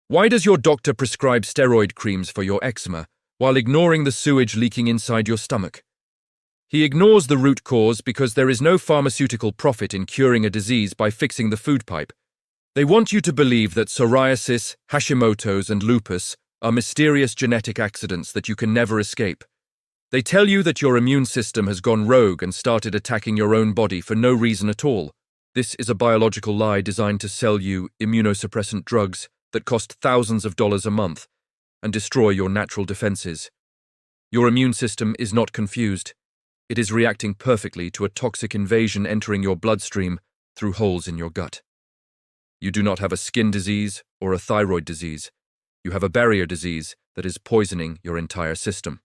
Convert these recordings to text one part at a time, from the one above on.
Why does your doctor prescribe steroid creams for your eczema while ignoring the sewage leaking inside your stomach? He ignores the root cause because there is no pharmaceutical profit in curing a disease by fixing the food pipe. They want you to believe that psoriasis, Hashimoto's, and lupus are mysterious genetic accidents that you can never escape. They tell you that your immune system has gone rogue and started attacking your own body for no reason at all. This is a biological lie designed to sell you immunosuppressant drugs that cost thousands of dollars a month and destroy your natural defenses. Your immune system is not confused. It is reacting perfectly to a toxic invasion entering your bloodstream through holes in your gut. You do not have a skin disease or a thyroid disease. You have a barrier disease that is poisoning your entire system.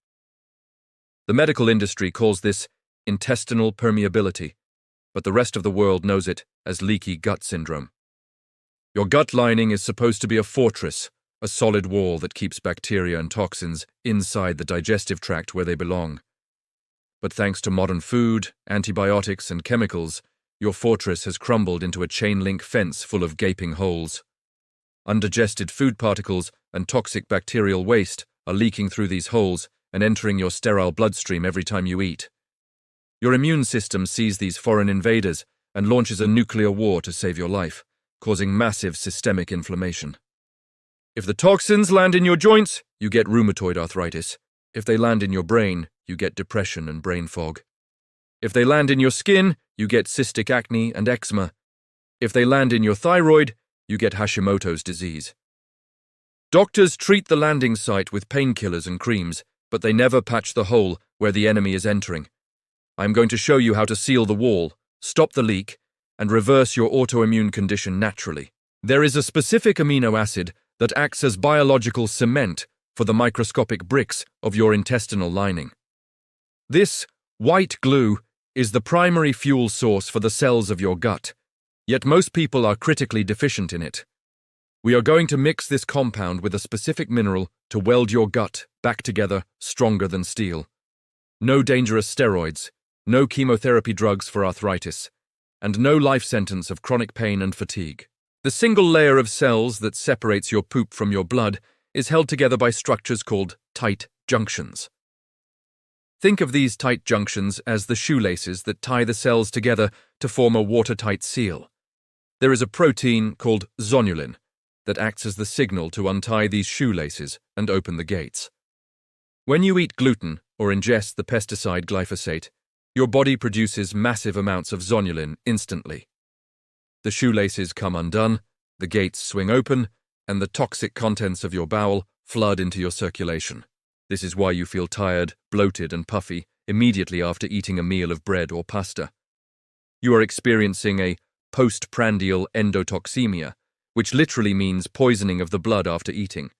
The medical industry calls this intestinal permeability, but the rest of the world knows it as leaky gut syndrome. Your gut lining is supposed to be a fortress, a solid wall that keeps bacteria and toxins inside the digestive tract where they belong. But thanks to modern food, antibiotics, and chemicals, your fortress has crumbled into a chain-link fence full of gaping holes. Undigested food particles and toxic bacterial waste are leaking through these holes and entering your sterile bloodstream every time you eat. Your immune system sees these foreign invaders and launches a nuclear war to save your life, causing massive systemic inflammation. If the toxins land in your joints, you get rheumatoid arthritis. If they land in your brain, you get depression and brain fog. If they land in your skin, you get cystic acne and eczema. If they land in your thyroid, you get Hashimoto's disease. Doctors treat the landing site with painkillers and creams, but they never patch the hole where the enemy is entering. I'm going to show you how to seal the wall, stop the leak, and reverse your autoimmune condition naturally. There is a specific amino acid that acts as biological cement for the microscopic bricks of your intestinal lining. This white glue is the primary fuel source for the cells of your gut, yet most people are critically deficient in it. We are going to mix this compound with a specific mineral to weld your gut back together stronger than steel. No dangerous steroids, no chemotherapy drugs for arthritis, and no life sentence of chronic pain and fatigue. The single layer of cells that separates your poop from your blood is held together by structures called tight junctions. Think of these tight junctions as the shoelaces that tie the cells together to form a watertight seal. There is a protein called Zonulin that acts as the signal to untie these shoelaces and open the gates. When you eat gluten or ingest the pesticide glyphosate, your body produces massive amounts of Zonulin instantly. The shoelaces come undone, the gates swing open, and the toxic contents of your bowel flood into your circulation. This is why you feel tired, bloated, and puffy immediately after eating a meal of bread or pasta. You are experiencing a postprandial endotoxemia, which literally means poisoning of the blood after eating.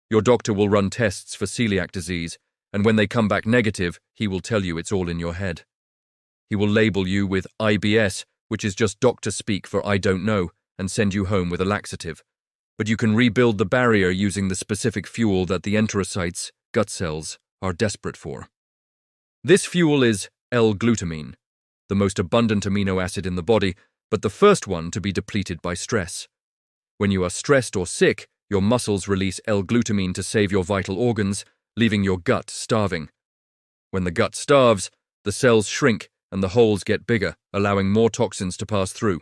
Your doctor will run tests for celiac disease, and when they come back negative, he will tell you it's all in your head. He will label you with IBS, which is just doctor speak for I don't know, and send you home with a laxative. But you can rebuild the barrier using the specific fuel that the enterocytes, gut cells, are desperate for. This fuel is L-Glutamine, the most abundant amino acid in the body, but the first one to be depleted by stress. When you are stressed or sick, your muscles release L-Glutamine to save your vital organs, leaving your gut starving. When the gut starves, the cells shrink and the holes get bigger, allowing more toxins to pass through.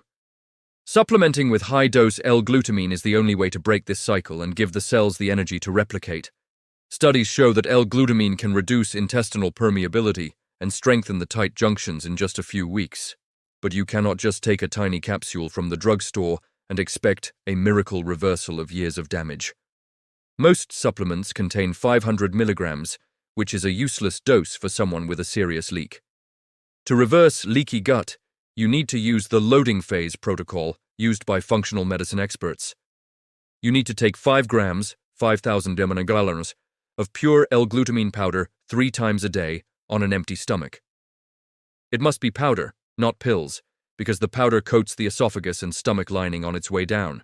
Supplementing with high-dose L-Glutamine is the only way to break this cycle and give the cells the energy to replicate. Studies show that L-Glutamine can reduce intestinal permeability and strengthen the tight junctions in just a few weeks. But you cannot just take a tiny capsule from the drugstore and expect a miracle reversal of years of damage. Most supplements contain 500 milligrams, which is a useless dose for someone with a serious leak. To reverse leaky gut, you need to use the loading phase protocol used by functional medicine experts. You need to take 5 grams, 5,000 mg, of pure L-glutamine powder 3 times a day on an empty stomach. It must be powder, not pills, because the powder coats the esophagus and stomach lining on its way down.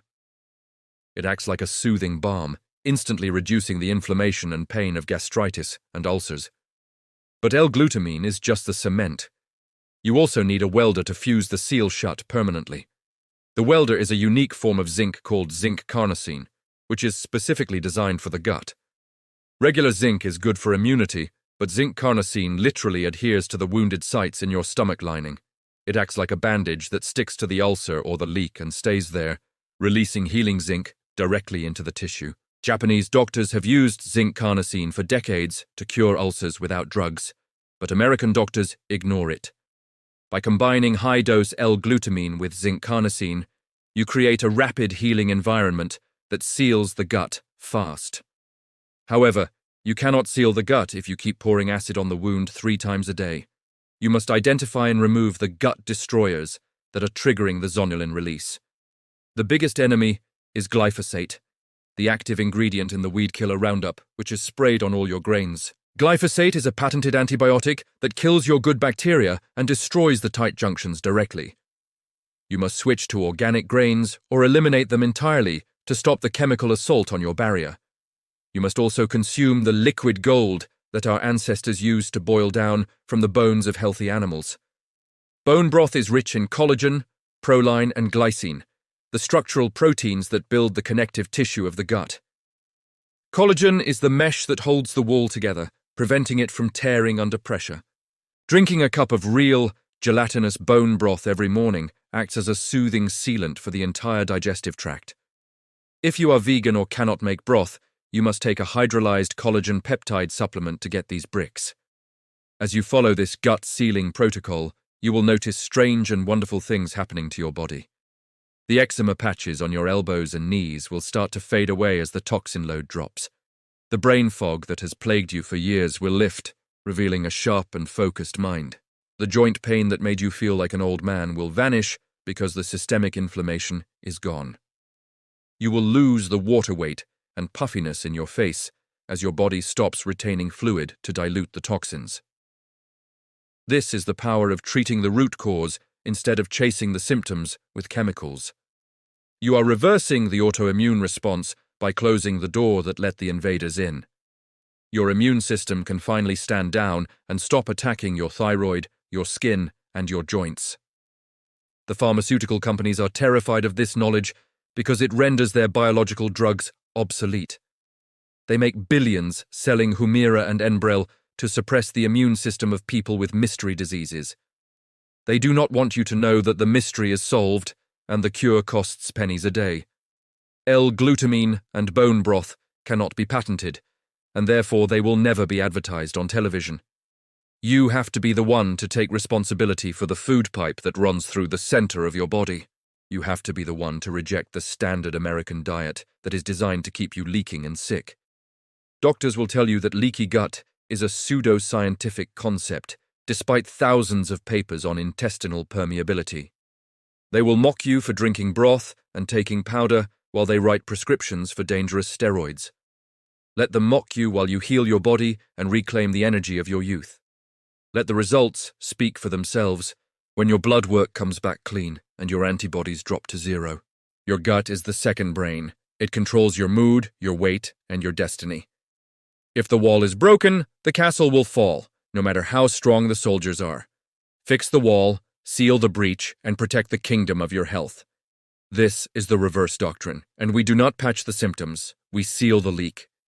It acts like a soothing balm, instantly reducing the inflammation and pain of gastritis and ulcers. But L-glutamine is just the cement. You also need a welder to fuse the seal shut permanently. The welder is a unique form of zinc called zinc carnosine, which is specifically designed for the gut. Regular zinc is good for immunity, but zinc carnosine literally adheres to the wounded sites in your stomach lining. It acts like a bandage that sticks to the ulcer or the leak and stays there, releasing healing zinc directly into the tissue. Japanese doctors have used zinc carnosine for decades to cure ulcers without drugs, but American doctors ignore it. By combining high-dose L-Glutamine with zinc carnosine, you create a rapid healing environment that seals the gut fast. However, you cannot seal the gut if you keep pouring acid on the wound 3 times a day. You must identify and remove the gut destroyers that are triggering the zonulin release. The biggest enemy is glyphosate, the active ingredient in the weed killer Roundup, which is sprayed on all your grains. Glyphosate is a patented antibiotic that kills your good bacteria and destroys the tight junctions directly. You must switch to organic grains or eliminate them entirely to stop the chemical assault on your barrier. You must also consume the liquid gold that our ancestors used to boil down from the bones of healthy animals. Bone broth is rich in collagen, proline, and glycine, the structural proteins that build the connective tissue of the gut. Collagen is the mesh that holds the wall together, preventing it from tearing under pressure. Drinking a cup of real, gelatinous bone broth every morning acts as a soothing sealant for the entire digestive tract. If you are vegan or cannot make broth, you must take a hydrolyzed collagen peptide supplement to get these bricks. As you follow this gut-sealing protocol, you will notice strange and wonderful things happening to your body. The eczema patches on your elbows and knees will start to fade away as the toxin load drops. The brain fog that has plagued you for years will lift, revealing a sharp and focused mind. The joint pain that made you feel like an old man will vanish because the systemic inflammation is gone. You will lose the water weight and puffiness in your face as your body stops retaining fluid to dilute the toxins. This is the power of treating the root cause instead of chasing the symptoms with chemicals. You are reversing the autoimmune response by closing the door that let the invaders in. Your immune system can finally stand down and stop attacking your thyroid, your skin, and your joints. The pharmaceutical companies are terrified of this knowledge because it renders their biological drugs obsolete. They make billions selling Humira and Enbrel to suppress the immune system of people with mystery diseases. They do not want you to know that the mystery is solved and the cure costs pennies a day. L-Glutamine and bone broth cannot be patented, and therefore they will never be advertised on television. You have to be the one to take responsibility for the food pipe that runs through the center of your body. You have to be the one to reject the standard American diet that is designed to keep you leaking and sick. Doctors will tell you that leaky gut is a pseudo-scientific concept, despite thousands of papers on intestinal permeability. They will mock you for drinking broth and taking powder while they write prescriptions for dangerous steroids. Let them mock you while you heal your body and reclaim the energy of your youth. Let the results speak for themselves when your blood work comes back clean and your antibodies drop to 0. Your gut is the second brain. It controls your mood, your weight, and your destiny. If the wall is broken, the castle will fall, no matter how strong the soldiers are. Fix the wall, seal the breach, and protect the kingdom of your health. This is the Reverse Doctrine, and we do not patch the symptoms, we seal the leak.